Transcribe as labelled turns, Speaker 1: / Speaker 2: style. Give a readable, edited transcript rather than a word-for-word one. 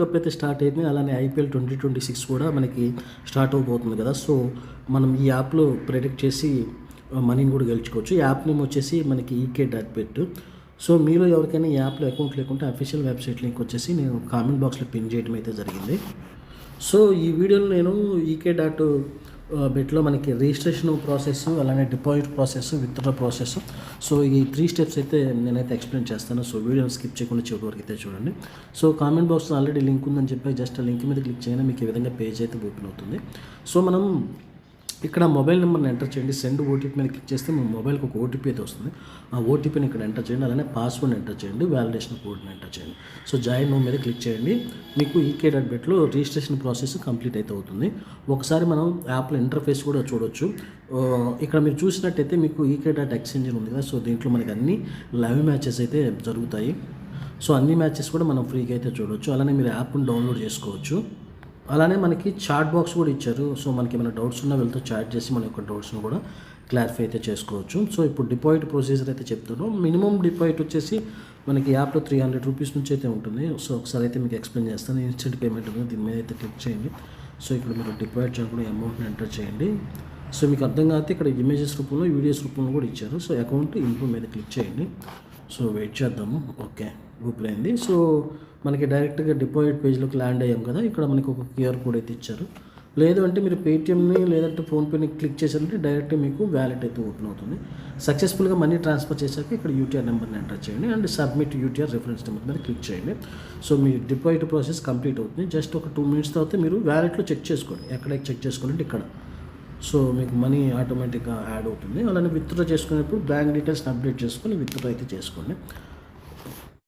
Speaker 1: Cup అయితే start అయింది. అలానే ఐపీఎల్ 2026 కూడా మనకి స్టార్ట్ అవబోతుంది కదా. సో మనం ఈ యాప్లో ప్రెడిక్ట్ చేసి మనీని కూడా గెలుచుకోవచ్చు. ఈ యాప్ నేమ్ వచ్చేసి మనకి ఈకే.బెట్. సో మీలో ఎవరికైనా ఈ యాప్లో అకౌంట్ లేకుంటే అఫీషియల్ వెబ్సైట్ లింక్ వచ్చేసి నేను కామెంట్ బాక్స్లో పిన్ చేయడం అయితే జరిగింది. సో ఈ వీడియోలో నేను ఈకే.బెట్లో మనకి రిజిస్ట్రేషన్ ప్రాసెస్, అలానే deposit process, withdraw process, so ఈ 3 స్టెప్స్ అయితే నేనైతే ఎక్స్ప్లెయిన్ చేస్తాను. సో వీడియోని స్కిప్ చేయకుండా చివరి వరకు అయితే చూడండి. సో కామెంట్ బాక్స్లో ఆల్రెడీ లింక్ ఉందని చెప్పి జస్ట్ ఆ లింక్ మీద క్లిక్ చేయగానే మీకు ఈ విధంగా పేజ్ అయితే ఓపెన్ అవుతుంది. సో మనం ఇక్కడ మొబైల్ నెంబర్ని ఎంటర్ చేయండి. సెండ్ ఓటీపీ మీద క్లిక్ చేస్తే మీ మొబైల్కి ఒక ఓటీపీ అయితే వస్తుంది. ఆ ఓటీపీని ఇక్కడ ఎంటర్ చేయండి. అలానే పాస్వర్డ్ ఎంటర్ చేయండి, వ్యాలిడేషన్ కోడ్ని ఎంటర్ చేయండి. సో జాయిన్ నో మీద క్లిక్ చేయండి. మీకు ఈకే.బెట్లో రిజిస్ట్రేషన్ ప్రాసెస్ కంప్లీట్ అయితే అవుతుంది. ఒకసారి మనం యాప్లో ఇంటర్ఫేస్ కూడా చూడొచ్చు. ఇక్కడ మీరు చూసినట్టయితే మీకు ఈకే.ఎక్స్చేంజ్ ఉంది కదా. సో దీంట్లో మనకి అన్ని లైవ్ మ్యాచెస్ అయితే జరుగుతాయి. సో అన్ని మ్యాచెస్ కూడా మనం ఫ్రీగా అయితే చూడవచ్చు. అలానే మీరు యాప్ని డౌన్లోడ్ చేసుకోవచ్చు. అలానే మనకి చాట్ బాక్స్ కూడా ఇచ్చారు. సో మనకి ఏమైనా డౌట్స్ ఉన్నా వెళ్తూ చాట్ చేసి మన యొక్క డౌట్స్ను కూడా క్లారిఫై అయితే చేసుకోవచ్చు. సో ఇప్పుడు డిపాజిట్ ప్రొసీజర్ అయితే చెప్తాను. మినిమం డిపాజిట్ వచ్చేసి మనకి యాప్లో 300 రూపీస్ నుంచి అయితే ఉంటుంది. సో ఒకసారి అయితే మీకు ఎక్స్ప్లెయిన్ చేస్తాను. ఇన్స్టెంట్ పేమెంట్ ఉంది, దీని మీద అయితే క్లిక్ చేయండి. సో ఇక్కడ మీరు డిపాజిట్ చేయకుండా అమౌంట్ని ఎంటర్ చేయండి. సో మీకు అర్థం కాకపోతే ఇక్కడ ఇమేజెస్ రూపంలో, వీడియోస్ రూపంలో కూడా ఇచ్చారు. సో అకౌంట్ ఇంప్రూవ్ మీద క్లిక్ చేయండి. సో వెయిట్ చేద్దాము. ఓకే, ఓపెన్ అయింది. సో మనకి డైరెక్ట్గా డిపాజిట్ పేజ్లోకి ల్యాండ్ అయ్యాం కదా. ఇక్కడ మనకి ఒక క్యూఆర్ కోడ్ అయితే ఇచ్చారు. లేదు అంటే మీరు పేటిఎంని లేదంటే ఫోన్పేని క్లిక్ చేశారంటే డైరెక్ట్గా మీకు వ్యాలెట్ అయితే ఓపెన్ అవుతుంది. సక్సెస్ఫుల్గా మనీ ట్రాన్స్ఫర్ చేశాక ఇక్కడ యూటీఆర్ నెంబర్ని ఎంటర్ చేయండి and submit UTR reference number మీద క్లిక్ చేయండి. సో మీ డిపాజిట్ ప్రాసెస్ కంప్లీట్ అవుతుంది. జస్ట్ ఒక 2 మినిట్స్ తర్వాత మీరు వ్యాలెట్లో చెక్ చేసుకోండి. ఎక్కడ చెక్ చేసుకోండి ఇక్కడ. సో మీకు మనీ ఆటోమేటిక్గా యాడ్ అవుతుంది. అలానే విత్డ్రా చేసుకునేప్పుడు బ్యాంక్ డీటెయిల్స్ని అప్డేట్ చేసుకొని విత్డ్రా అయితే చేసుకోండి.